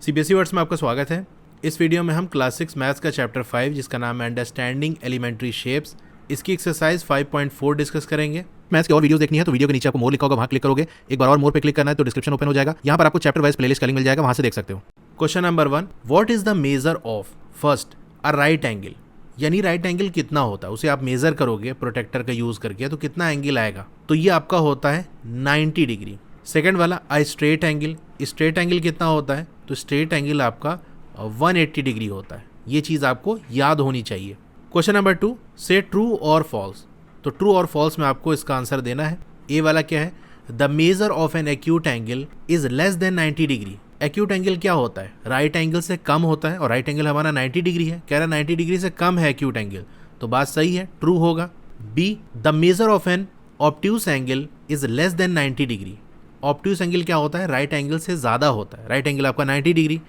CBSE words में आपका स्वागत है। इस वीडियो में हम क्लास 6 मैथ्स का चैप्टर 5 जिसका नाम है अंडरस्टैंडिंग एलिमेंट्री शेप्स, इसकी एक्सरसाइज 5.4 डिस्कस करेंगे। मैथ्स की और वीडियोस देखनी है तो वीडियो के नीचे आपको मोर लिखा होगा, वहां क्लिक करोगे। एक बार और मोर पे क्लिक करना है तो डिस्क्रिप्शन ओपन हो जाएगा। यहाँ पर आपको चैप्टर वाइज प्लेलिस्ट का लिंक मिल जाएगा, वहां से देख सकते हो। Question number 1, what is the measure of first a right angle, यानी राइट एंगल कितना होता है उसे आप मेजर करोगे प्रोटेक्टर का यूज करके तो कितना एंगल आएगा, तो ये आपका होता है 90 डिग्री। सेकंड वाला अ स्ट्रेट एंगल, स्ट्रेट एंगल कितना होता है, तो स्ट्रेट एंगल आपका 180 डिग्री होता है। ये चीज़ आपको याद होनी चाहिए। क्वेश्चन नंबर 2, से ट्रू और फॉल्स, तो ट्रू और फॉल्स में आपको इसका आंसर देना है। ए वाला क्या है, the measure of an acute angle is less than 90 degree. Acute angle क्या होता है, राइट एंगल से कम होता है और राइट एंगल हमारा 90 डिग्री है। कह रहा है 90 डिग्री से कम है एक्यूट एंगल, तो बात सही है, ट्रू होगा। B, the measure of an obtuse angle is less than 90 degree. Obtuse angle क्या होता है, राइट एंगल से ज़्यादा होता है। राइट एंगल आपका 90 डिग्री,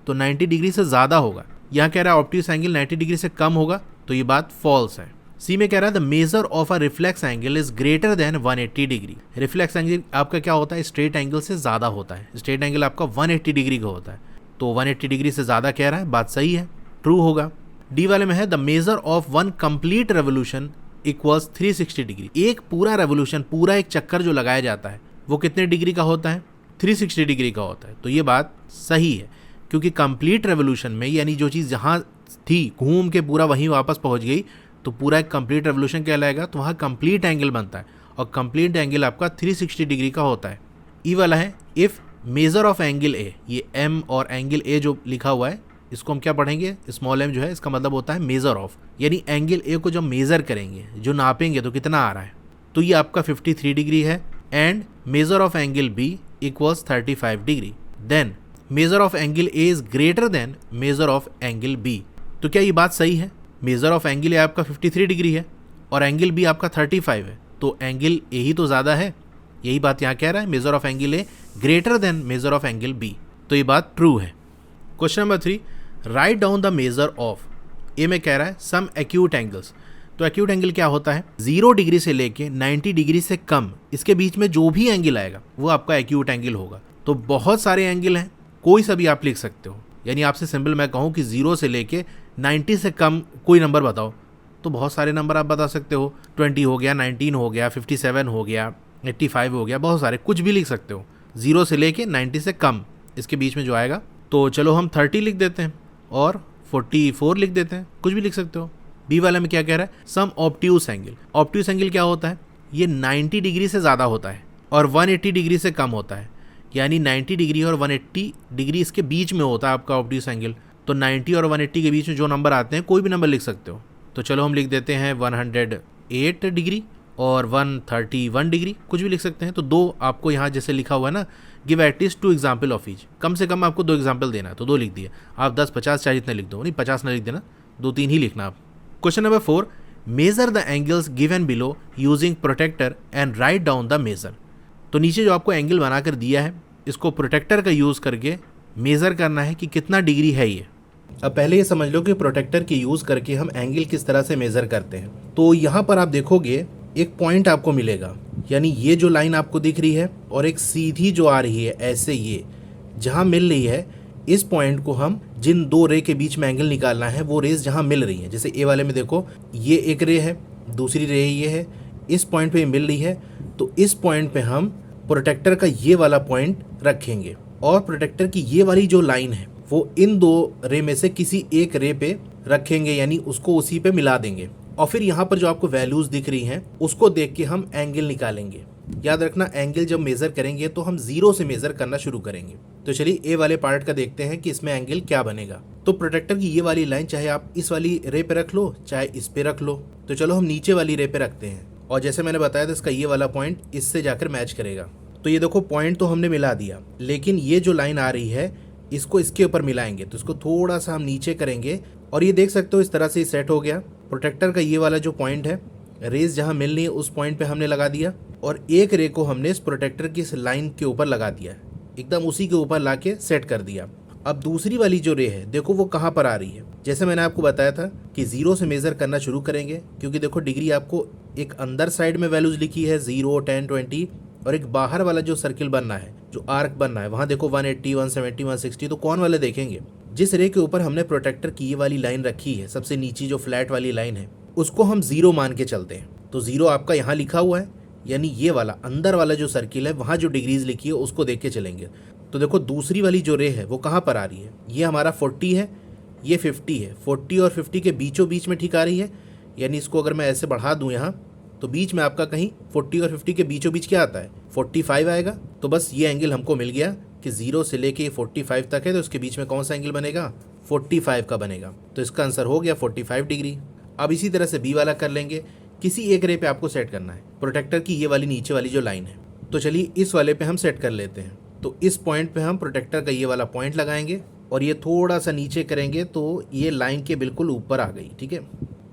तो 90 डिग्री से ज़्यादा होगा। यहाँ कह रहा है ऑब्ट्यूस एंगल 90 डिग्री से कम होगा, तो ये बात फॉल्स है। सी में कह रहा है the measure of a reflex angle is greater then 180 degree. Reflex angle आपका क्या होता है, स्ट्रेट एंगल से ज़्यादा होता है। स्ट्रेट एंगल आपका 180 डिग्री का होता है, तो 180 डिग्री से ज़्यादा कह रहा है, बात सही है, ट्रू होगा। डी वाले में है the measure of one complete revolution equals 360 degree. एक पूरा रेवोल्यूशन, पूरा एक चक्कर जो लगाया जाता है वो कितने डिग्री का होता है, 360 डिग्री का होता है। तो ये बात सही है, क्योंकि कंप्लीट रेवोल्यूशन में यानी जो चीज़ जहाँ थी घूम के पूरा वहीं वापस पहुँच गई तो पूरा एक कंप्लीट रेवोल्यूशन कहलाएगा, तो वहाँ कंप्लीट एंगल बनता है और कंप्लीट एंगल आपका 360 डिग्री का होता है। ई वाला है इफ़ मेजर ऑफ एंगल ए, ये एम और एंगल ए जो लिखा हुआ है इसको हम क्या पढ़ेंगे, स्मॉल एम जो है इसका मतलब होता है मेजर ऑफ, यानी एंगल ए को जब मेजर करेंगे, जो नापेंगे तो कितना आ रहा है, तो ये आपका 53 डिग्री है। And measure of angle B equals 35 degree. Then measure of angle A is greater than measure of angle B. तो क्या ये बात सही है, मेजर ऑफ एंगल ए आपका 53 डिग्री है और एंगल बी आपका 35 है, तो एंगल ए ही तो ज़्यादा है। यही बात यहाँ कह रहा है, measure of angle A greater than measure of angle B, तो ये बात ट्रू है। Question number 3, write down the measure of. A में कह रहा है सम एक्यूट एंगल्स, तो एक्यूट एंगल क्या होता है, 0 डिग्री से लेके 90 डिग्री से कम, इसके बीच में जो भी एंगल आएगा वो आपका एक्यूट एंगल होगा। तो बहुत सारे एंगल हैं, कोई सा भी आप लिख सकते हो। यानी आपसे सिंपल मैं कहूँ कि 0 से लेके 90 से कम कोई नंबर बताओ, तो बहुत सारे नंबर आप बता सकते हो। 20 हो गया, 19 हो गया, 57 हो गया, 85 हो गया, बहुत सारे, कुछ भी लिख सकते हो। 0 से लेके 90 से कम इसके बीच में जो आएगा, तो चलो हम 30 लिख देते हैं और 44 लिख देते हैं, कुछ भी लिख सकते हो। बी वाले में क्या कह रहा है, सम ऑब्ट्यूस एंगल। ऑब्ट्यूस एंगल क्या होता है, ये 90 डिग्री से ज़्यादा होता है और 180 डिग्री से कम होता है, यानी 90 डिग्री और 180 डिग्री इसके बीच में होता है आपका ऑब्ट्यूस एंगल। तो 90 और 180 के बीच में जो नंबर आते हैं कोई भी नंबर लिख सकते हो। तो चलो हम लिख देते हैं 108 डिग्री और 131 डिग्री, कुछ भी लिख सकते हैं। तो दो आपको यहाँ जैसे लिखा हुआ है ना, give at least 2 example of each, कम से कम आपको 2 एग्जाम्पल देना है, तो 2 लिख दिए। आप 10, 50 चाहे जितने लिख दो, नहीं 50 ना लिख देना, 2-3 ही लिखना आप। Question number 4, measure the angles given below using protractor and write down the measure. तो नीचे जो आपको एंगल बनाकर दिया है इसको प्रोटेक्टर का यूज़ करके मेज़र करना है कि कितना डिग्री है ये। अब पहले ये समझ लो कि प्रोटेक्टर के यूज़ करके हम एंगल किस तरह से मेज़र करते हैं। तो यहाँ पर आप देखोगे एक पॉइंट आपको मिलेगा, यानी ये जो लाइन आपको दिख रही है और एक सीधी जो आ रही है ऐसे, ये जहाँ मिल रही है, इस पॉइंट को हम जिन 2 रे के बीच में एंगल निकालना है वो रेज जहाँ मिल रही हैं, जैसे ए वाले में देखो ये एक रे है, दूसरी रे ये है, इस पॉइंट पे मिल रही है, तो इस पॉइंट पे हम प्रोटेक्टर का ये वाला पॉइंट रखेंगे और प्रोटेक्टर की ये वाली जो लाइन है वो इन 2 रे में से किसी एक रे पे रखेंगे, यानी उसको उसी पे मिला देंगे। और फिर यहाँ पर जो आपको वैल्यूज दिख रही हैं उसको देख के हम एंगल निकालेंगे। याद रखना, एंगल जब मेजर करेंगे तो हम 0 से मेजर करना शुरू करेंगे। तो चलिए ए वाले पार्ट का देखते हैं कि इसमें एंगल क्या बनेगा। तो प्रोटेक्टर की ये वाली लाइन चाहे आप इस वाली रे पे रख लो चाहे इस पे रख लो। तो चलो हम नीचे वाली रे पे रखते हैं और जैसे मैंने बताया था इसका ये वाला पॉइंट इससे जाकर मैच करेगा। तो ये देखो पॉइंट तो हमने मिला दिया, लेकिन ये जो लाइन आ रही है इसको इसके ऊपर मिलाएंगे, तो इसको थोड़ा सा हम नीचे करेंगे और ये देख सकते हो इस तरह से सेट हो गया। प्रोटेक्टर का ये वाला जो पॉइंट है, रेज जहाँ मिल रही है उस पॉइंट पे हमने लगा दिया और एक रे को हमने इस प्रोटेक्टर की इस लाइन के ऊपर लगा दिया, एकदम उसी के ऊपर ला के सेट कर दिया। अब दूसरी वाली जो रे है देखो वो कहाँ पर आ रही है, जैसे मैंने आपको बताया था कि 0 से मेजर करना शुरू करेंगे, क्योंकि देखो डिग्री आपको एक अंदर साइड में वैल्यूज लिखी है 0, 10, 20 और एक बाहर वाला जो सर्किल बनना है जो आर्क बनना है वहाँ देखो 180, 170, 160, तो कौन वाले देखेंगे? जिस रे के ऊपर हमने प्रोटेक्टर की ये वाली लाइन रखी है, सबसे नीचे जो फ्लैट वाली लाइन है, उसको हम 0 मान के चलते हैं। तो 0 आपका यहाँ लिखा हुआ है, यानी ये वाला अंदर वाला जो सर्किल है वहाँ जो डिग्रीज लिखी है उसको देख के चलेंगे। तो देखो दूसरी वाली जो रे है वो कहाँ पर आ रही है? ये हमारा 40 है, ये 50 है। 40 और 50 के बीचों बीच में ठीक आ रही है, यानी इसको अगर मैं ऐसे बढ़ा दूं यहाँ, तो बीच में आपका कहीं 40 और 50 के बीचों बीच क्या आता है? 45 आएगा। तो बस ये एंगल हमको मिल गया कि 0 से लेके 45 तक है, तो इसके बीच में कौन सा एंगल बनेगा? 45 का बनेगा। तो इसका आंसर हो गया 45 डिग्री। अब इसी तरह से बी वाला कर लेंगे। किसी एक रे पे आपको सेट करना है प्रोटेक्टर की ये वाली नीचे वाली जो लाइन है। तो चलिए इस वाले पे हम सेट कर लेते हैं। तो इस पॉइंट पे हम प्रोटेक्टर का ये वाला पॉइंट लगाएंगे और ये थोड़ा सा नीचे करेंगे तो ये लाइन के बिल्कुल ऊपर आ गई। ठीक है,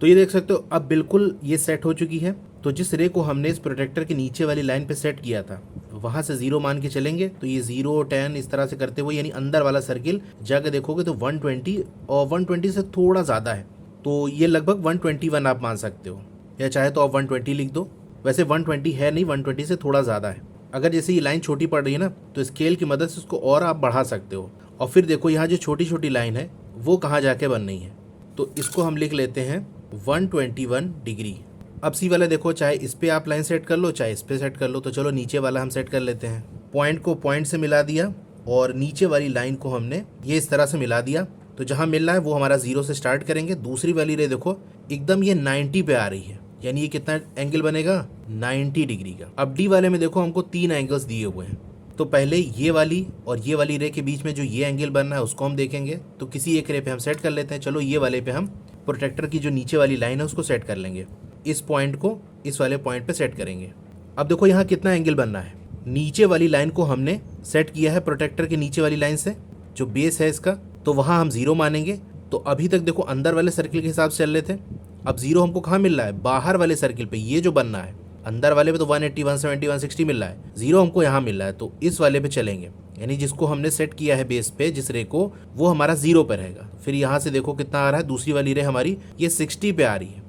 तो ये देख सकते हो अब बिल्कुल ये सेट हो चुकी है। तो जिस रे को हमने इस प्रोटेक्टर के नीचे वाली लाइन पे सेट किया था वहां से 0 मान के चलेंगे, तो ये 0, 10 इस तरह से करते हुए, यानी अंदर वाला सर्किल जाकर देखोगे तो 120 और 120 से थोड़ा ज़्यादा है, तो ये लगभग 121 आप मान सकते हो, या चाहे तो आप 120 लिख दो। वैसे 120 है नहीं, 120 से थोड़ा ज़्यादा है। अगर जैसे ये लाइन छोटी पड़ रही है ना, तो स्केल की मदद से उसको और आप बढ़ा सकते हो। और फिर देखो यहाँ जो छोटी छोटी लाइन है वो कहाँ जाके बन रही है, तो इसको हम लिख लेते हैं 121 डिग्री। अब सी वाला देखो, चाहे इस पे आप लाइन सेट कर लो चाहे इस पे सेट कर लो। तो चलो नीचे वाला हम सेट कर लेते हैं। पॉइंट को पॉइंट से मिला दिया और नीचे वाली लाइन को हमने ये इस तरह से मिला दिया। तो जहाँ मिल रहा है वो हमारा 0 से स्टार्ट करेंगे। दूसरी वाली रे देखो एकदम ये 90 पे आ रही है, यानी ये कितना एंगल बनेगा? 90 डिग्री का। अब डी वाले में देखो हमको 3 एंगल्स दिए हुए हैं। तो पहले ये वाली और ये वाली रे के बीच में जो ये एंगल बनना है उसको हम देखेंगे। तो किसी एक रे पे हम सेट कर लेते हैं। चलो ये वाले पे हम प्रोटेक्टर की जो नीचे वाली लाइन है उसको सेट कर लेंगे। इस पॉइंट को इस वाले पॉइंट पे सेट करेंगे। अब देखो यहाँ कितना एंगल बनना है। नीचे वाली लाइन को हमने सेट किया है प्रोटेक्टर के नीचे वाली लाइन से, जो बेस है इसका, तो वहाँ हम 0 मानेंगे। तो अभी तक देखो अंदर वाले सर्किल के हिसाब से चल रहे थे। अब 0 हमको कहाँ मिल रहा है? बाहर वाले सर्किल पे, ये जो बनना है। अंदर वाले पे तो 180, 170, 160 मिल रहा है, 0 हमको यहाँ मिल रहा है। तो इस वाले पे चलेंगे, यानी जिसको हमने सेट किया है बेस पे जिस रे को, वो हमारा 0 पे रहेगा। फिर यहाँ से देखो कितना आ रहा है, दूसरी वाली रे हमारी ये 60 पे आ रही है,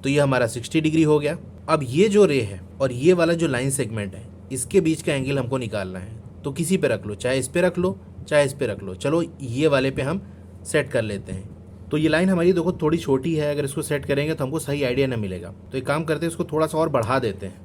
तो ये हमारा 60 डिग्री हो गया। अब ये जो रे है और ये वाला जो लाइन सेगमेंट है, इसके बीच का एंगल हमको निकालना है। तो किसी पे रख लो, चाहे इस पे रख लो चाहे इस पे रख लो। चलो ये वाले पे हम सेट कर लेते हैं। तो ये लाइन हमारी देखो थोड़ी छोटी है, अगर इसको सेट करेंगे तो हमको सही आइडिया ना मिलेगा। तो एक काम करते हैं, इसको थोड़ा सा और बढ़ा देते हैं।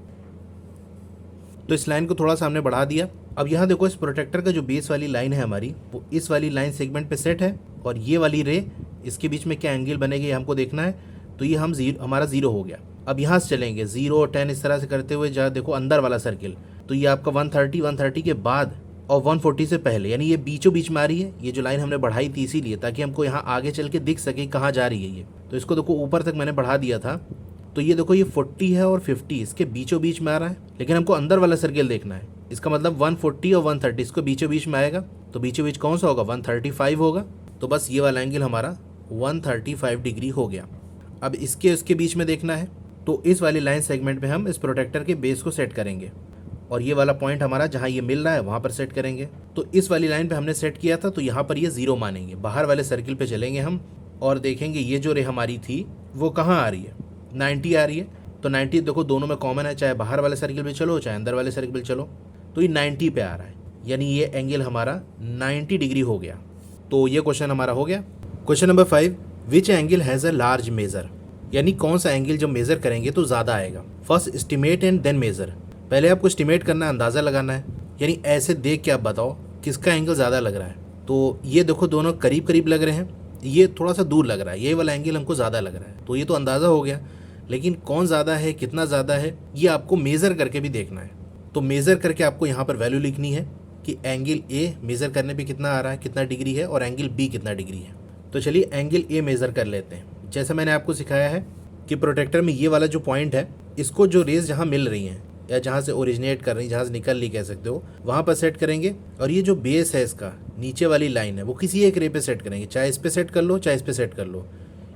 तो इस लाइन को थोड़ा सा हमने बढ़ा दिया। अब यहाँ देखो इस प्रोटेक्टर का जो बेस वाली लाइन है हमारी, वो इस वाली लाइन सेगमेंट पे सेट है, और ये वाली रे इसके बीच में क्या एंगल बनेगी हमको देखना है। तो ये हमारा 0 हो गया। अब यहाँ से चलेंगे 0, 10 इस तरह से करते हुए, जहाँ देखो अंदर वाला सर्किल, तो ये आपका 130 के बाद और 140 से पहले, यानी ये बीचों बीच में आ रही है। ये जो लाइन हमने बढ़ाई थी इसीलिए, ताकि हमको यहाँ आगे चल के दिख सके कहाँ जा रही है ये। तो इसको देखो ऊपर तक मैंने बढ़ा दिया था। तो ये देखो ये 40 है और 50 इसके बीचों बीच में आ रहा है, लेकिन हमको अंदर वाला सर्किल देखना है। इसका मतलब 140 और 130 इसको बीचों बीच में आएगा। तो बीचों बीच कौन सा होगा? 135 होगा। तो बस ये वाला एंगल हमारा 135 डिग्री हो गया। अब इसके बीच में देखना है, तो इस वाली लाइन सेगमेंट पे हम इस प्रोटेक्टर के बेस को सेट करेंगे, और ये वाला पॉइंट हमारा जहाँ ये मिल रहा है वहाँ पर सेट करेंगे। तो इस वाली लाइन पे हमने सेट किया था, तो यहाँ पर ये 0 मानेंगे। बाहर वाले सर्किल पे चलेंगे हम और देखेंगे ये जो रे हमारी थी वो कहाँ आ रही है? 90 आ रही है। तो 90 देखो दोनों में कॉमन है, चाहे बाहर वाले सर्किल पे चलो चाहे अंदर वाले सर्किल पे चलो। तो ये 90 पे आ रहा है, यानी ये एंगल हमारा 90 डिग्री हो गया। तो ये क्वेश्चन हमारा हो गया। Question number 5, which angle has a large measure, यानी कौन सा एंगल जब मेजर करेंगे तो ज़्यादा आएगा। First estimate and then measure. पहले आपको एस्टिमेट करना है, अंदाज़ा लगाना है, यानी ऐसे देख के आप बताओ किसका एंगल ज़्यादा लग रहा है। तो ये देखो दोनों करीब करीब लग रहे हैं, ये थोड़ा सा दूर लग रहा है, ये वाला एंगल हमको ज़्यादा लग रहा है। तो ये तो अंदाज़ा हो गया, लेकिन कौन ज़्यादा है कितना ज़्यादा है ये आपको मेज़र करके भी देखना है। तो मेज़र करके आपको यहाँ पर वैल्यू लिखनी है कि एंगल ए मेज़र करने पे कितना आ रहा है, कितना डिग्री है, और एंगल बी कितना डिग्री है। तो चलिए एंगल ए मेज़र कर लेते हैं। जैसा मैंने आपको सिखाया है कि प्रोटेक्टर में ये वाला जो पॉइंट है, इसको जो रेज जहाँ मिल रही हैं या जहाँ से ओरिजिनेट कर रही है, जहाँ से निकल रही कह सकते हो, वहाँ पर सेट करेंगे। और ये जो बेस है इसका नीचे वाली लाइन है वो किसी एक रे पे सेट करेंगे, चाहे इस पे सेट कर लो चाहे इस पे सेट कर लो,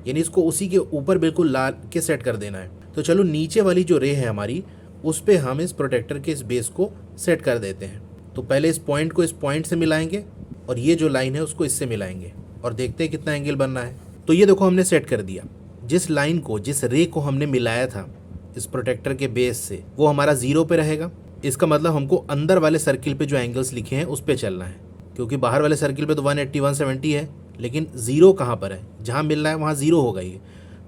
यानी इसको उसी के ऊपर बिल्कुल ला के सेट कर देना है। तो चलो नीचे वाली जो रे है हमारी, उस पर हम इस प्रोटेक्टर के इस बेस को सेट कर देते हैं। तो पहले इस पॉइंट को इस पॉइंट से मिलाएंगे और ये जो लाइन है उसको इससे मिलाएंगे और देखते हैं कितना एंगल बनना है। तो ये देखो हमने सेट कर दिया। जिस लाइन को जिस रे को हमने मिलाया था इस प्रोटेक्टर के बेस से, वो हमारा 0 पे रहेगा, इसका मतलब हमको अंदर वाले सर्किल पे जो एंगल्स लिखे हैं उस पे चलना है, क्योंकि बाहर वाले सर्किल पे तो 180 170 है, लेकिन ज़ीरो कहाँ पर है, जहाँ मिल रहा है वहाँ ज़ीरो होगा ये।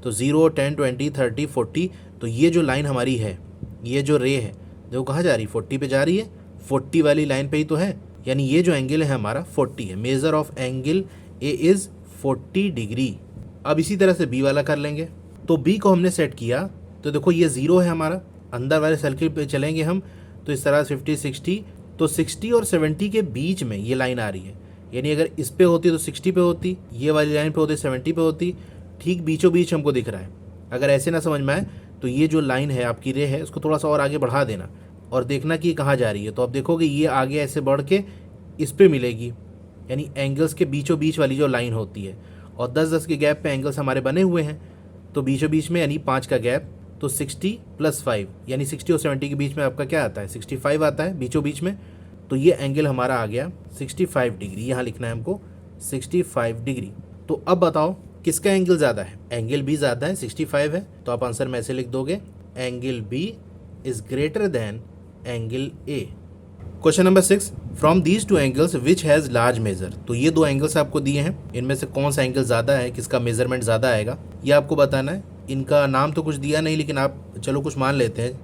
तो 0 10 20 30 40, तो ये जो लाइन हमारी है, ये जो रे है देखो कहाँ जा रही है, 40 पे जा रही है, 40 वाली लाइन पे ही तो है, यानी ये जो एंगल है हमारा 40 है। Measure of angle A is 40 degree. अब इसी तरह से बी वाला कर लेंगे। तो बी को हमने सेट किया, तो देखो ये 0 है हमारा, अंदर वाले सर्किल पे चलेंगे हम तो इस तरह 50 60, तो 60 और 70 के बीच में ये लाइन आ रही है, यानी अगर इस पे होती तो 60 पे होती, ये वाली लाइन पे होती 70 पे होती, ठीक बीचों बीच हमको दिख रहा है। अगर ऐसे ना समझ में आए तो ये जो लाइन है आपकी रे है उसको थोड़ा सा और आगे बढ़ा देना और देखना कि ये कहाँ जा रही है, तो आप देखोगे ये आगे ऐसे बढ़ के इस पे मिलेगी, यानी एंगल्स के बीचों बीच वाली जो लाइन होती है। और 10-10 के गैप पे एंगल्स हमारे बने हुए हैं, तो बीचों बीच में यानी 5 का गैप, तो 60 + 5 यानी 60 और 70 के बीच में आपका क्या आता है, 65 आता है बीचों बीच में। तो ये एंगल हमारा आ गया 65 डिग्री, यहाँ लिखना है हमको 65 डिग्री। तो अब बताओ किसका एंगल ज़्यादा है, एंगल बी ज़्यादा है, 65 है, तो आप आंसर में ऐसे लिख दोगे, angle B is greater than angle A. Question number 6, from these two angles which has large measure. तो ये दो एंगल्स आपको दिए हैं, इनमें से कौन सा एंगल ज़्यादा है, किसका मेजरमेंट ज़्यादा आएगा, ये आपको बताना है। इनका नाम तो कुछ दिया नहीं, लेकिन आप चलो कुछ मान लेते हैं,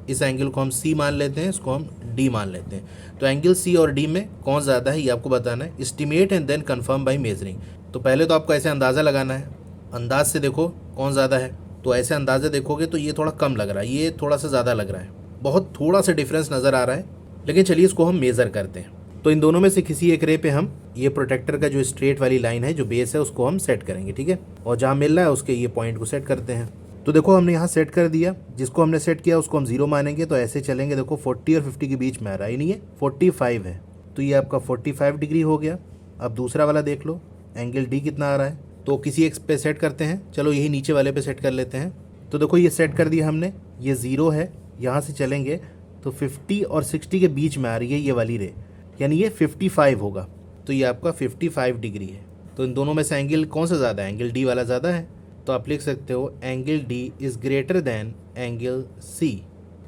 इस एंगल को हम सी मान लेते हैं, इसको हम डी मान लेते हैं। तो एंगल सी और डी में कौन ज़्यादा है ये आपको बताना है। Estimate and then confirm by measuring. तो पहले तो आपको ऐसे अंदाज़ा लगाना है, अंदाज से देखो कौन ज़्यादा है, तो ऐसे अंदाजे देखोगे तो ये थोड़ा कम लग रहा है, ये थोड़ा सा ज़्यादा लग रहा है, बहुत थोड़ा सा डिफरेंस नज़र आ रहा है, लेकिन चलिए इसको हम मेज़र करते हैं। तो इन दोनों में से किसी एक रे पे हम ये प्रोटेक्टर का जो स्ट्रेट वाली लाइन है, जो बेस है, उसको हम सेट करेंगे, ठीक है, और जहाँ मिल रहा है उसके ये पॉइंट को सेट करते हैं। तो देखो हमने यहाँ सेट कर दिया, जिसको हमने सेट किया उसको हम 0 मानेंगे, तो ऐसे चलेंगे, देखो 40 और 50 के बीच में आ रहा ही नहीं है, 45 है, तो ये आपका 45 डिग्री हो गया। अब दूसरा वाला देख लो, एंगल डी कितना आ रहा है, तो किसी एक पे सेट करते हैं, चलो यही नीचे वाले पे सेट कर लेते हैं। तो देखो ये सेट कर दिया हमने, ये 0 है, यहाँ से चलेंगे तो 50 और 60 के बीच में आ रही है ये वाली रे, यानी ये 55 होगा, तो ये आपका 55 डिग्री है। तो इन दोनों में से एंगल कौन सा ज़्यादा है, एंगल डी वाला ज़्यादा है, तो आप लिख सकते हो angle D is greater than angle C.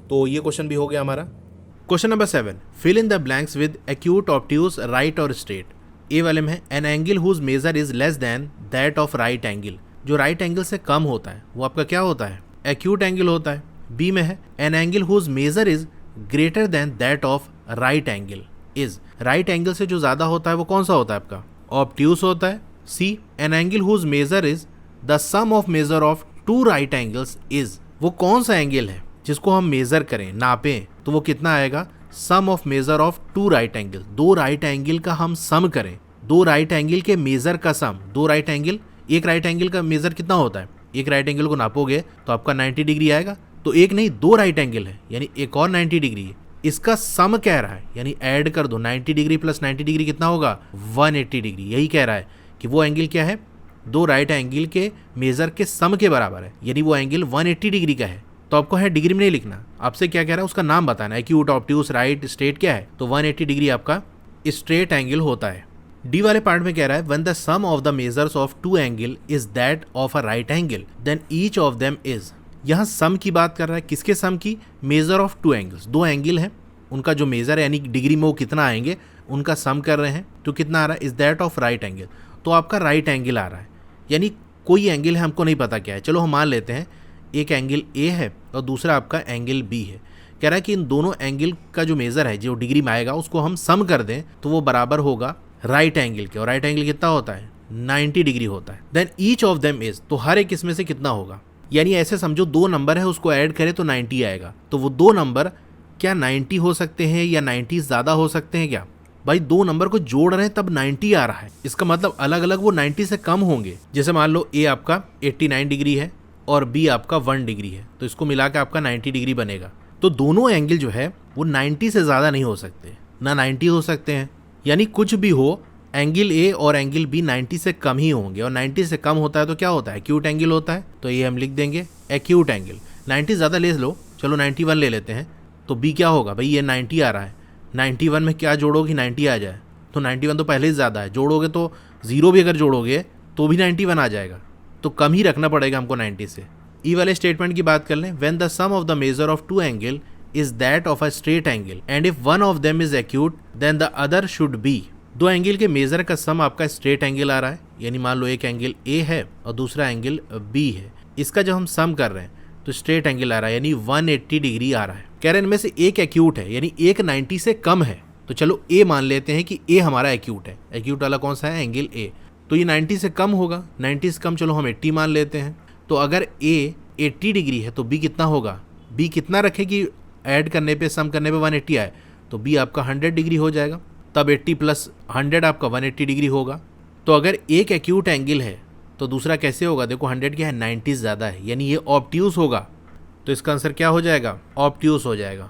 तो ये क्वेश्चन भी हो गया हमारा। Question number 7, fill in the blanks with acute obtuse right और स्ट्रेट। ए वाले में है an angle whose measure is less than that of right angle. जो राइट एंगल से कम होता है वो आपका क्या होता है, एक्यूट एंगल होता है। बी में है an angle whose measure is greater than that of right angle is. Right angle से जो ज़्यादा होता है वो कौन सा होता है आपका, ऑब्ट्यूस होता है। C an angle whose measure is the sum of measure of two right angles is. वो कौन सा एंगल है जिसको हम मेजर करें, नापें, तो वो कितना आएगा, sum of measure of two right angle. दो राइट एंगल का हम सम करें, दो राइट एंगल के मेजर का सम। दो राइट एंगल, एक राइट एंगल का मेजर कितना होता है, एक राइट एंगल को नापोगे तो आपका 90 डिग्री आएगा। तो एक नहीं दो राइट एंगल है, यानी एक और 90 डिग्री है, इसका सम कह रहा है, यानी ऐड कर दो, 90 डिग्री प्लस 90 डिग्री कितना होगा, 180 डिग्री। यही कह रहा है कि वो एंगल क्या है, दो राइट एंगल के मेजर के सम के बराबर है, यानी वो एंगल 180 डिग्री का है। तो आपको है डिग्री में नहीं लिखना, आपसे क्या कह रहा है उसका नाम बताना है, एक्यूट, ऑब्ट्यूस, राइट, स्ट्रेट क्या है, तो 180 डिग्री आपका स्ट्रेट एंगल होता है। डी वाले पार्ट में कह रहा है when the sum of the measures of two angle is that of a right angle then each of them is. यहाँ सम की बात कर रहा है, किसके सम की, मेजर ऑफ टू एंगल्स। दो एंगल हैं, उनका जो मेजर है यानी डिग्री में वो कितना आएंगे उनका सम कर रहे हैं, तो कितना आ रहा है, is that of right angle. तो आपका राइट एंगल आ रहा है, यानी कोई एंगल है, हमको नहीं पता क्या है, चलो हम मान लेते हैं एक एंगल ए है और दूसरा आपका एंगल बी है। कह रहा है कि इन दोनों एंगल का जो मेजर है, जो डिग्री में आएगा, उसको हम सम कर दें तो वो बराबर होगा राइट एंगल के। और राइट एंगल कितना होता है, 90 डिग्री होता है। Then each of them is, तो हर एक इसमें से कितना होगा, यानी ऐसे समझो दो नंबर है, उसको ऐड करें तो 90 आएगा। तो वो दो नंबर क्या 90 हो सकते हैं या 90 ज़्यादा हो सकते हैं क्या, भाई दो नंबर को जोड़ रहे हैं तब 90 आ रहा है, इसका मतलब अलग अलग वो 90 से कम होंगे। जैसे मान लो ए आपका 89 डिग्री है और बी आपका 1 डिग्री है, तो इसको मिला के आपका 90 डिग्री बनेगा। तो दोनों एंगल जो है वो 90 से ज़्यादा नहीं हो सकते, ना 90 हो सकते हैं, यानी कुछ भी हो एंगल ए और एंगल बी 90 से कम ही होंगे। और 90 से कम होता है तो क्या होता है, एक्यूट एंगल होता है। तो ये हम लिख देंगे एक्यूट एंगल। 90 ज़्यादा ले लो, चलो 91 ले लेते हैं, तो बी क्या होगा, भाई ये 90 आ रहा है, 91 में क्या जोड़ोगे 90 आ जाए, तो 91 तो पहले ही ज़्यादा है, जोड़ोगे तो 0 भी अगर जोड़ोगे तो भी 91 आ जाएगा, तो कम ही रखना पड़ेगा हमको 90 से। ई वाले स्टेटमेंट की बात कर लें, when the sum of the measure of two angle is that of a straight angle and if one of them is acute then the other should be. दो एंगल के मेजर का सम आपका straight angle आ रहा है, यानी मान लो एक angle A है और दूसरा एंगल बी है, इसका जब हम सम कर रहे हैं तो स्ट्रेट एंगल आ रहा है यानी 180 डिग्री आ रहा है। कह रहे हैं इनमें से एक एक्यूट है यानी एक 90 से कम है, तो चलो ए मान लेते हैं कि ए हमारा एक्यूट है। एक्यूट वाला कौन सा है? Angle A. तो ये 90 से कम होगा, 90 से कम चलो हम 80 मान लेते हैं। तो अगर ए 80 डिग्री है तो बी कितना होगा? बी कितना रखे कि ऐड करने पे सम करने पे 180 आए? तो बी आपका 100 डिग्री हो जाएगा, तब 80 प्लस 100 आपका 180 डिग्री होगा। तो अगर एक एक्यूट एंगल है तो दूसरा कैसे होगा? देखो 100 क्या है, 90 ज़्यादा है यानी ये ऑब्ट्यूज होगा, तो इसका आंसर क्या हो जाएगा? ऑब्ट्यूज हो जाएगा।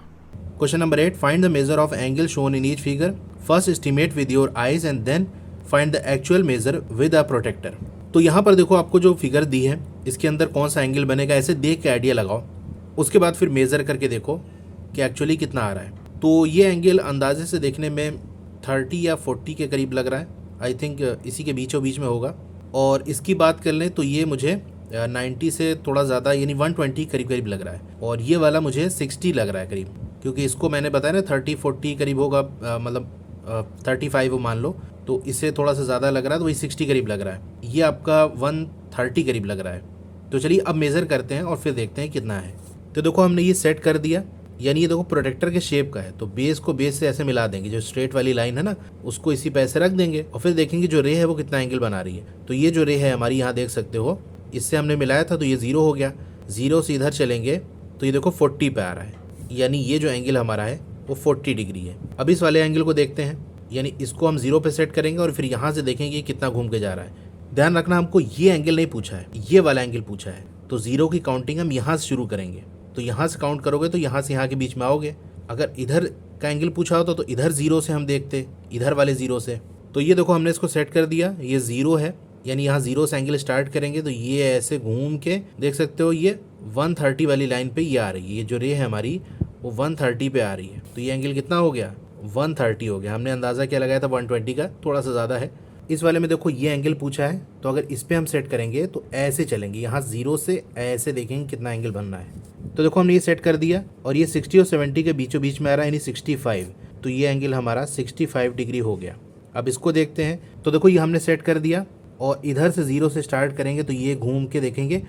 Question number 8, find the measure of angle shown in each figure. First estimate with your eyes and then find the actual measure with a protractor. तो यहाँ पर देखो आपको जो फिगर दी है इसके अंदर कौन सा एंगल बनेगा, ऐसे देख के आइडिया लगाओ, उसके बाद फिर मेज़र करके देखो कि एक्चुअली कितना आ रहा है। तो ये एंगल अंदाजे से देखने में 30 या 40 के करीब लग रहा है, आई थिंक इसी के बीचों बीच में होगा। और इसकी बात कर लें तो ये मुझे 90 से थोड़ा ज़्यादा यानी 120 करीब करीब लग रहा है, और ये वाला मुझे 60 लग रहा है करीब, क्योंकि इसको मैंने बताया ना 30-40 करीब होगा, मतलब 35 मान लो, तो इससे थोड़ा सा ज़्यादा लग रहा है, तो वही 60 करीब लग रहा है। ये आपका 130 करीब लग रहा है। तो चलिए अब मेज़र करते हैं और फिर देखते हैं कितना है। तो देखो हमने ये सेट कर दिया, यानी ये देखो प्रोटेक्टर के शेप का है, तो बेस को बेस से ऐसे मिला देंगे, जो स्ट्रेट वाली लाइन है ना उसको इसी पे ऐसे रख देंगे, और फिर देखेंगे जो रे है वो कितना एंगल बना रही है। तो ये जो रे है हमारी यहाँ देख सकते हो, इससे हमने मिलाया था तो ये 0 हो गया, 0 से इधर चलेंगे तो ये देखो 40 पे आ रहा है, यानी ये जो एंगल हमारा है वो 40 डिग्री है। अब इस वाले एंगल को देखते हैं, यानी इसको हम 0 पे सेट करेंगे और फिर यहाँ से देखेंगे कितना घूम के जा रहा है। ध्यान रखना हमको ये एंगल नहीं पूछा है, ये वाला एंगल पूछा है। तो 0 की काउंटिंग हम यहाँ से शुरू करेंगे, तो यहाँ से काउंट करोगे तो यहाँ से यहाँ के बीच में आओगे। अगर इधर का एंगल पूछा होता तो इधर 0 से हम देखते, इधर वाले 0 से। तो ये देखो हमने इसको सेट कर दिया, ये 0 है, यानी यहाँ 0 से एंगल स्टार्ट करेंगे तो ये ऐसे घूम के देख सकते हो ये 130 वाली लाइन पे ये आ रही है, ये जो रे है हमारी वो 130 पे आ रही है। तो ये एंगल कितना हो गया? 130 हो गया। हमने अंदाज़ा क्या लगाया था 120 का, थोड़ा सा ज़्यादा है। इस वाले में देखो ये एंगल पूछा है, तो अगर इस पे हम सेट करेंगे तो ऐसे चलेंगे, यहाँ 0 से ऐसे देखेंगे कितना एंगल बनना है। तो देखो हमने ये सेट कर दिया, और ये 60 और 70 के बीचों बीच में आ रहा है, यानी 65। तो ये एंगल हमारा 65 डिग्री हो गया। अब इसको देखते हैं, तो देखो ये हमने सेट कर दिया, और इधर से 0 से स्टार्ट करेंगे तो ये घूम के देखेंगे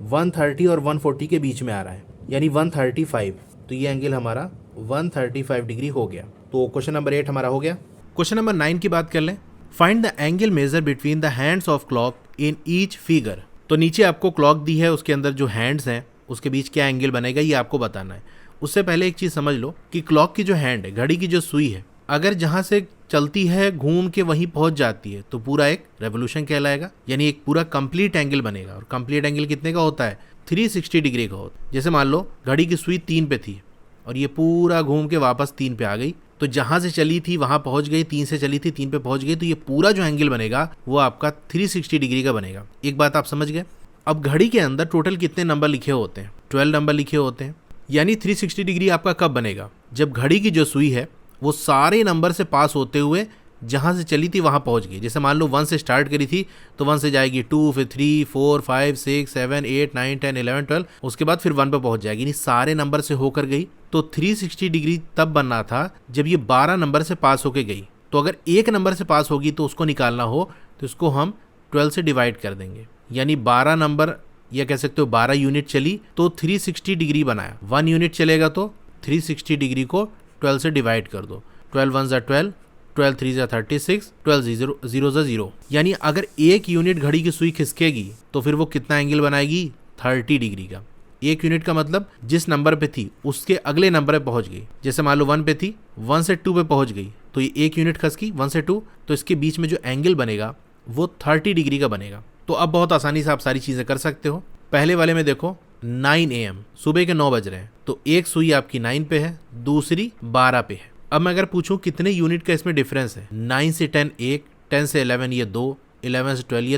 130 और 140 के बीच में आ रहा है, यानी 135। तो ये एंगल हमारा 135 डिग्री हो गया। तो क्वेश्चन नंबर 8 हमारा हो गया। क्वेश्चन नंबर 9 की बात कर लें। Find the angle measure between the hands of clock in each figure. तो नीचे आपको क्लॉक दी है, उसके अंदर जो हैंड्स हैं उसके बीच क्या एंगल बनेगा ये आपको बताना है। उससे पहले एक चीज़ समझ लो कि क्लॉक की जो हैंड है, घड़ी की जो सुई है, अगर जहाँ से चलती है घूम के वहीं पहुँच जाती है तो पूरा एक रेवोल्यूशन कहलाएगा, यानी एक पूरा कंप्लीट एंगल बनेगा। और कंप्लीट एंगल कितने का होता है? 360 डिग्री का होता है। जैसे मान लो घड़ी की सुई 3 पे थी और ये पूरा घूम के वापस 3 पे आ गई, तो जहाँ से चली थी वहाँ पहुँच गई, 3 से चली थी 3 पे पहुँच गई, तो ये पूरा जो एंगल बनेगा वो आपका 360 डिग्री का बनेगा। एक बात आप समझ गए। अब घड़ी के अंदर टोटल कितने नंबर लिखे होते हैं? 12 नंबर लिखे होते हैं, यानी 360 डिग्री आपका कब बनेगा? जब घड़ी की जो सुई है वो सारे नंबर से पास होते हुए जहाँ से चली थी वहाँ पहुँच गई। जैसे मान लो 1 से स्टार्ट करी थी तो 1 से जाएगी 2, फिर 3, 4, 5, 6, 7, 8, 9, 10, 11, 12, उसके बाद फिर 1 पे पहुँच जाएगी, यानी सारे नंबर से होकर गई। तो 360 डिग्री तब बनना था जब ये 12 नंबर से पास होकर गई। तो अगर एक नंबर से पास होगी तो उसको निकालना हो तो इसको हम 12 से डिवाइड कर देंगे, यानी 12 नंबर या कह सकते हो 12 यूनिट चली तो 360 डिग्री बनाया। 1 यूनिट चलेगा तो 360 डिग्री को 12 से डिवाइड कर दो। 12 1 ज़ा 12, 12 3 ज़ा 36, 12 0 ज़ा 0, यानी अगर एक यूनिट घड़ी की सुई खिसकेगी तो फिर वो कितना एंगल बनाएगी? 30 डिग्री का। एक यूनिट का मतलब जिस नंबर पे थी उसके अगले नंबर पे पहुंच गई। जैसे मान लो 1 पे थी, 1 से 2 पे पहुंच गई, तो ये एक यूनिट खसकी 1 से 2, तो इसके बीच में जो एंगल बनेगा वो 30 डिग्री का बनेगा। तो अब बहुत आसानी से आप सारी चीज़ें कर सकते हो। पहले वाले में देखो 9 AM, सुबह के 9 बज रहे हैं, तो एक सुई आपकी 9 पे है, दूसरी 12 पे है। अब मैं अगर पूछूं कितने यूनिट का इसमें डिफरेंस है? 9 से 10 1, 10 से 11 ये 2, 11 से 12 ये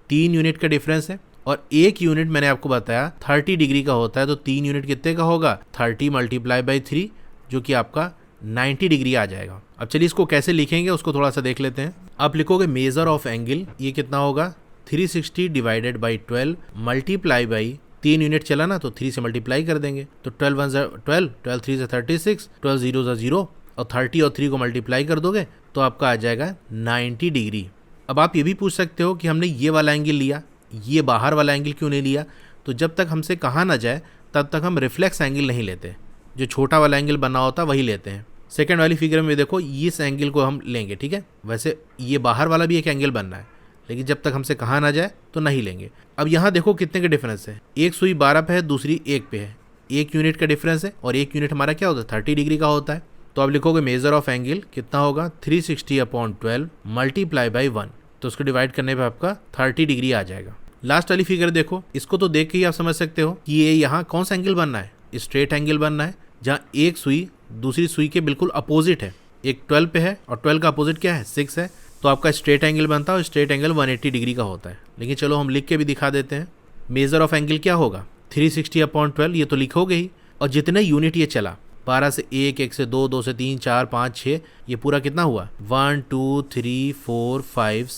3 यूनिट का डिफरेंस है। और एक यूनिट मैंने आपको बताया 30 डिग्री का होता है, तो 3 यूनिट कितने का होगा? 30 मल्टीप्लाई बाई 3, जो कि आपका 90 डिग्री आ जाएगा। अब चलिए इसको कैसे लिखेंगे उसको थोड़ा सा देख लेते हैं। आप लिखोगे मेजर ऑफ एंगल, ये कितना होगा? 360 divided by 12 multiply by 3 unit चला ना तो 3 से मल्टीप्लाई कर देंगे, तो 12 1 12, 12 3 36, 12 0 0 और 30 और 3 को मल्टीप्लाई कर दोगे तो आपका आ जाएगा 90 डिग्री। अब आप ये भी पूछ सकते हो कि हमने ये वाला एंगल लिया, ये बाहर वाला एंगल क्यों नहीं लिया? तो जब तक हमसे कहा ना जाए तब तक हम रिफ्लेक्स एंगल नहीं लेते, जो छोटा वाला एंगल बना होता वही लेते हैं। सेकंड वाली फिगर में देखो इस एंगल को हम लेंगे, ठीक है। वैसे ये बाहर वाला भी एक एंगल बनना है, लेकिन जब तक हमसे कहा ना जाए तो नहीं लेंगे। अब यहाँ देखो कितने का डिफरेंस है, एक सुई 12 पे है, दूसरी 1 पे है, 1 यूनिट का डिफरेंस है और 1 यूनिट हमारा क्या होता है 30 डिग्री का होता है। तो आप लिखोगे मेजर ऑफ एंगल कितना होगा 360/12 मल्टीप्लाई बाई 1, तो उसको डिवाइड करने पे आपका 30 डिग्री आ जाएगा। लास्ट वाली फिगर देखो, इसको तो देख के ही आप समझ सकते हो कि ये यहाँ कौन सा एंगल बनना है, स्ट्रेट एंगल बनना है, जहाँ एक सुई दूसरी सुई के बिल्कुल अपोजिट है। एक 12 पे है और 12 का अपोजिट क्या है 6 है, तो आपका स्ट्रेट एंगल बनता है और स्ट्रेट एंगल 180 डिग्री का होता है। लेकिन चलो हम लिख के भी दिखा देते हैं। मेजर ऑफ एंगल क्या होगा 360/12, ये तो लिखोगे ही, और जितने यूनिट ये चला 12 से 1, 1 से 2, 2 से 3, 4, 5, 6, ये पूरा कितना हुआ 1 2 3 4 5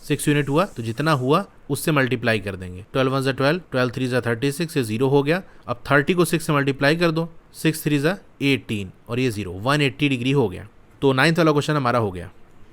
6 यूनिट हुआ, तो जितना हुआ उससे मल्टीप्लाई कर देंगे। 12 1 12, 12 3 36, ये 0 हो गया। अब 30 को 6 से मल्टीप्लाई कर दो, 6 3 18 और ये 0, 180 डिग्री हो गया। तो 9th वाला क्वेश्चन हमारा हो गया।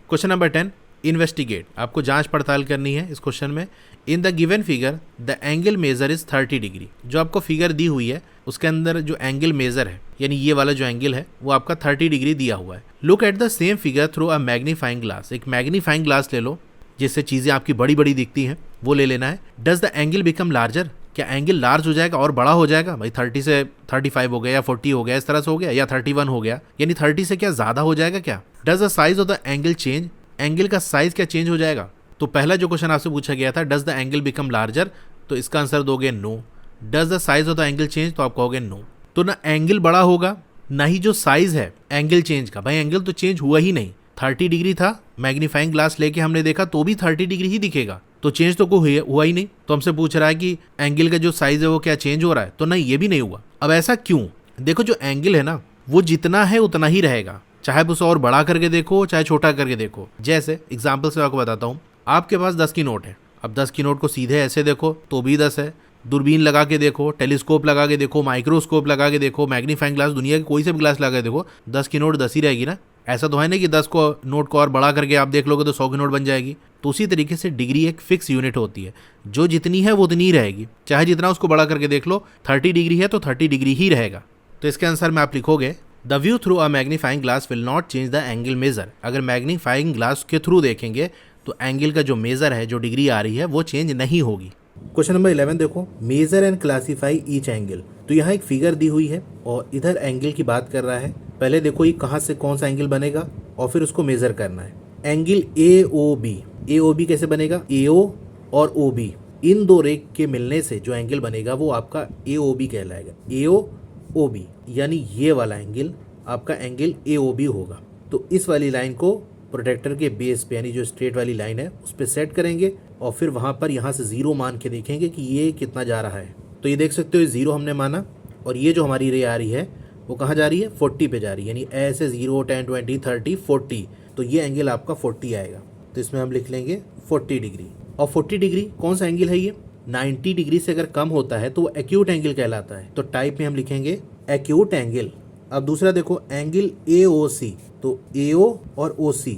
Question number 10, investigate. आपको जांच पड़ताल करनी है इस क्वेश्चन में। In the given figure the angle measure is 30 degree. जो आपको फिगर दी हुई है उसके अंदर जो एंगल मेजर है, यानी ये वाला जो एंगल है वो आपका 30 डिग्री दिया हुआ है। Look at the same figure through a magnifying glass. एक मैग्नीफाइंग ग्लास ले लो जिससे चीज़ें आपकी बड़ी बड़ी दिखती हैं, वो ले लेना है। Does the angle become larger. क्या एंगल लार्ज हो जाएगा और बड़ा हो जाएगा? भाई 30 से 35 हो गया या 40 हो गया, इस तरह से हो गया, या 31 हो गया, यानी 30 से क्या ज़्यादा हो जाएगा क्या? Does the size of the angle change. Angle का साइज क्या चेंज हो जाएगा? तो पहला जो क्वेश्चन आपसे पूछा गया था does the angle become larger, तो इसका आंसर दोगे no. Does the size of the angle change, तो आप कहोगे नो। तो ना एंगल बड़ा होगा ना ही जो साइज है एंगल चेंज का। भाई एंगल तो चेंज हुआ ही नहीं, 30 डिग्री था, मैग्नीफाइंग ग्लास लेके हमने देखा तो भी 30 डिग्री ही दिखेगा, तो चेंज तो कोई हुआ ही नहीं। तो हमसे पूछ रहा है कि एंगल का जो साइज है वो क्या चेंज हो रहा है, तो नहीं, ये भी नहीं हुआ। अब ऐसा क्यों? देखो जो एंगल है ना वो जितना है उतना ही रहेगा, चाहे उसे और बड़ा करके देखो चाहे छोटा करके देखो। जैसे एग्जाम्पल से आपको बताता हूँ, आपके पास 10 की नोट है। अब 10 की नोट को सीधे ऐसे देखो तो भी 10 है, दूरबीन लगा के देखो, टेलीस्कोप लगा के देखो, माइक्रोस्कोप लगा के देखो, मैग्नीफाइंग ग्लास, दुनिया की कोई से भी ग्लास लगा के देखो, 10 की नोट 10 ही रहेगी ना। ऐसा तो है नहीं कि 10 को नोट को और बड़ा करके आप देख लोगे तो 100 की नोट बन जाएगी। तो उसी तरीके से डिग्री एक फिक्स यूनिट होती है, जो जितनी है वो उतनी ही रहेगी, चाहे जितना उसको बड़ा करके देख लो। 30 डिग्री है तो 30 डिग्री ही रहेगा। तो इसके आंसर में आप लिखोगे the view through a magnifying glass will not change the angle measure. अगर मैग्नीफाइंग ग्लास के थ्रू देखेंगे तो एंगल का जो मेजर है, जो डिग्री आ रही है, वो चेंज नहीं होगी। क्वेश्चन नंबर 11 देखो, measure and classify each angle. तो यहाँ एक फिगर दी हुई है और इधर एंगल की बात कर रहा है। पहले देखो ये कहाँ से कौन सा एंगल बनेगा और फिर उसको मेजर करना है। Angle AOB। AOB कैसे बनेगा? AO और OB इन दो रेख के मिलने से जो एंगल बनेगा वो आपका AOB कहलाएगा। AOB यानी ये वाला एंगल आपका एंगल AOB होगा। तो इस वाली लाइन को प्रोटेक्टर के बेस पे, यानी जो स्ट्रेट वाली लाइन है, उस पर सेट करेंगे और फिर वहाँ पर यहाँ से 0 मान के देखेंगे कि ये कितना जा रहा है। तो ये देख सकते हो 0 हमने माना और ये जो हमारी रे आ रही है वो कहाँ जा रही है? 40 पे जा रही है, यानी ऐसे 0 10 20 30 40। तो ये एंगल आपका 40 आएगा। तो इसमें हम लिख लेंगे 40 डिग्री। और 40 डिग्री कौन सा एंगल है? ये 90 डिग्री से अगर कम होता है तो वो एक्यूट एंगल कहलाता है। तो टाइप में हम लिखेंगे एक्यूट एंगल। अब दूसरा देखो एंगल AOC। तो AO और OC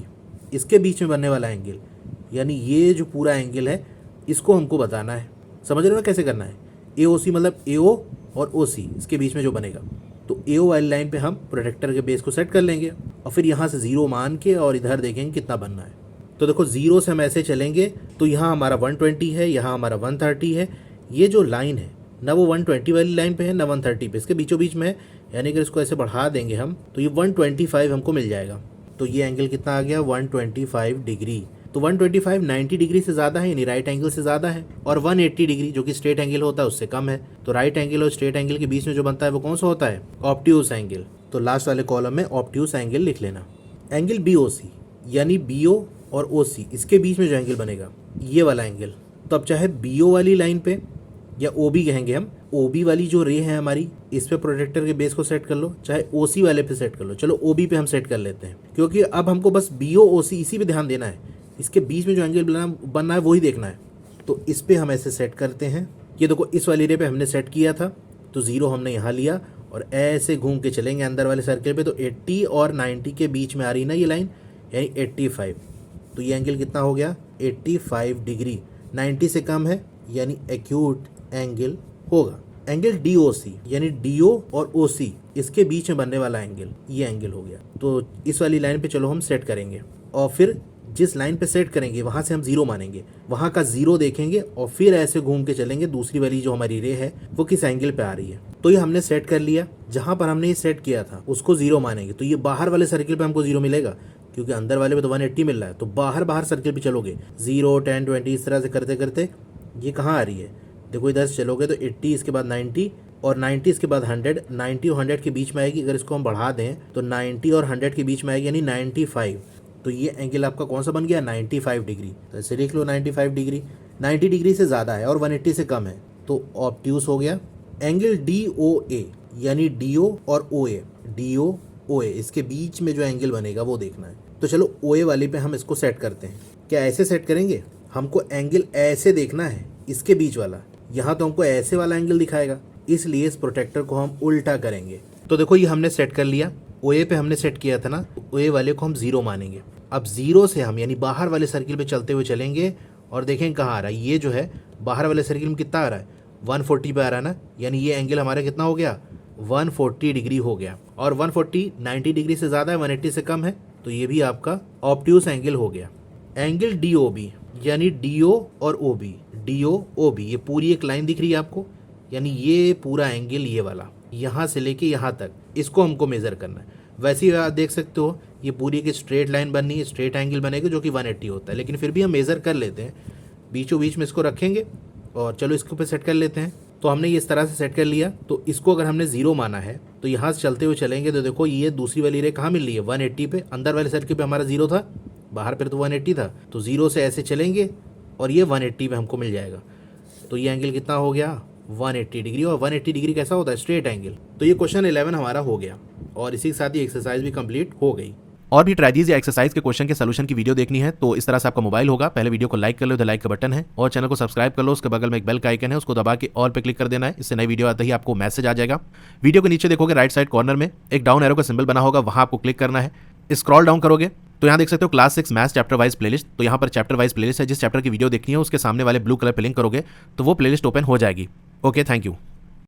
इसके बीच में बनने वाला एंगल, यानी ये जो पूरा एंगल है इसको हमको बताना है। समझ रहे हो कैसे करना है? AOC मतलब AO और OC इसके बीच में जो बनेगा। तो AO वाली लाइन पे हम प्रोटेक्टर के बेस को सेट कर लेंगे और फिर यहाँ से 0 मान के और इधर देखेंगे कितना बनना है। तो देखो 0 से हम ऐसे चलेंगे तो यहाँ हमारा 120 है, यहाँ हमारा 130 है। ये जो लाइन है ना वो 120 वाली लाइन पे है ना 130 पे, इसके बीचों बीच में है। यानी अगर इसको ऐसे बढ़ा देंगे हम तो ये 125 हमको मिल जाएगा। तो ये एंगल कितना आ गया? 125 डिग्री। तो 125 90 डिग्री से ज़्यादा है, यानी राइट एंगल से ज़्यादा है, और 180 डिग्री जो कि स्ट्रेट एंगल होता है उससे कम है। तो राइट एंगल और स्ट्रेट एंगल के बीच में जो बनता है वो कौन सा होता है? Obtuse angle. तो लास्ट वाले कॉलम में ऑब्ट्यूस एंगल लिख लेना। एंगल BOC यानी BO और OC इसके बीच में जो एंगल बनेगा ये वाला एंगल। तो अब चाहे BO वाली लाइन पे या OB कहेंगे हम, OB वाली जो रे है हमारी इस पे प्रोटेक्टर के बेस को सेट कर लो, चाहे OC वाले पे सेट कर लो। चलो OB पे हम सेट कर लेते हैं, क्योंकि अब हमको बस BO OC इसी पे ध्यान देना है। इसके बीच में जो एंगल बनना है वही देखना है। तो इस पे हम ऐसे सेट करते हैं ये देखो इस वाली रे पे हमने सेट किया था तो 0 हमने यहाँ लिया और ऐसे घूम के चलेंगे अंदर वाले सर्कल पे, तो 80 और 90 के बीच में आ रही ना ये लाइन, यानी 85। तो ये एंगल कितना हो गया 85 डिग्री, 90 से कम है यानी एक्यूट एंगल होगा। एंगल DOC यानी DO और OC इसके बीच में बनने वाला एंगल, ये एंगल हो गया। तो इस वाली लाइन पे चलो हम सेट करेंगे और फिर जिस लाइन पे सेट करेंगे वहाँ से हम 0 मानेंगे, वहाँ का 0 देखेंगे और फिर ऐसे घूम के चलेंगे दूसरी वाली जो हमारी रे है वो किस एंगल पे आ रही है। तो ये हमने सेट कर लिया, जहाँ पर हमने ये सेट किया था उसको 0 मानेंगे, तो ये बाहर वाले सर्किल पे हमको 0 मिलेगा क्योंकि अंदर वाले पे तो 180 मिल रहा है। तो बाहर सर्किल पे चलोगे 0 10 20 इस तरह से करते करते ये कहाँ आ रही है, देखो इधर से चलोगे तो 80 इसके बाद 90 और 90 इसके बाद 100, 90 और 100 के बीच में आएगी। अगर इसको हम बढ़ा दें तो 90 और 100 के बीच में आएगी यानी 95। तो ये एंगल आपका कौन सा बन गया 95 डिग्री। तो ऐसे लिख लो 95 डिग्री, 90 डिग्री से ज़्यादा है और 180 से कम है तो ऑब्ट्यूस हो गया। एंगल DOA यानी DO और OA, DO OA इसके बीच में जो एंगल बनेगा वो देखना है। तो चलो OA वाली पे हम इसको सेट करते हैं। क्या ऐसे सेट करेंगे, हमको एंगल ऐसे देखना है इसके बीच वाला, यहाँ तो हमको ऐसे वाला एंगल दिखाएगा, इसलिए इस प्रोटेक्टर को हम उल्टा करेंगे। तो देखो ये हमने सेट कर लिया, OA पे हमने सेट किया था ना, OA वाले को हम 0 मानेंगे। अब 0 से हम यानी बाहर वाले सर्किल पे चलते हुए चलेंगे और देखेंगे कहाँ आ रहा है, ये जो है बाहर वाले सर्किल में कितना आ रहा है 140 पे आ रहा है ना, यानी ये एंगल हमारा कितना हो गया 140 डिग्री हो गया। और 140 90 डिग्री से ज़्यादा है, 180 से कम है, तो ये भी आपका ऑब्ट्यूस एंगल हो गया। एंगल DOB यानी DO और OB, DO OB ये पूरी एक लाइन दिख रही है आपको, यानी ये पूरा एंगल ये वाला यहाँ से लेके यहाँ तक इसको हमको मेज़र करना है। वैसे ही आप देख सकते हो ये पूरी एक स्ट्रेट लाइन बननी है, स्ट्रेट एंगल बनेगा जो कि 180 होता है, लेकिन फिर भी हम मेज़र कर लेते हैं, बीचों बीच में इसको रखेंगे और चलो इसके ऊपर सेट कर लेते हैं। तो हमने ये इस तरह से सेट कर लिया। तो इसको अगर हमने 0 माना है तो यहाँ से चलते हुए चलेंगे तो देखो ये दूसरी वाली रे कहाँ मिल रही है 180 पे, अंदर वाले सर्किल पे हमारा 0 था, बाहर पर तो 180 था, तो 0 से ऐसे चलेंगे और ये 180 पे हमको मिल जाएगा। तो ये एंगल कितना हो गया 180 डिग्री, और 180 डिग्री कैसा होता है स्ट्रेट एंगल। तो ये क्वेश्चन 11 हमारा हो गया और इसी के साथ ही एक्सरसाइज भी कंप्लीट हो गई। और भी ट्रेजेस या एक्सरसाइज के क्वेश्चन के सोल्यूशन की वीडियो देखनी है तो इस तरह से आपका मोबाइल होगा, पहले वीडियो को लाइक कर लो, इधर लाइक का बटन है, और चैनल को सब्सक्राइब कर लो, उसके बगल में एक बेल का आइकन है उसको दबा के ऑल पे क्लिक कर देना है। इससे नई वीडियो आते ही आपको मैसेज आ जाएगा। वीडियो के नीचे देखोगे राइट साइड कॉर्नर में एक डाउन एरो का सिंबल बना होगा, वहां आपको क्लिक करना है। स्क्रॉल डाउन करोगे तो यहाँ देख सकते हो class 6 maths chapter wise playlist. तो यहाँ पर चैप्टर वाइज प्लेलिस्ट है, जिस चैप्टर की वीडियो देखनी है उसके सामने वाले ब्लू कलर पे लिंक करोगे तो वो प्लेलिस्ट ओपन हो जाएगी। Okay, thank you.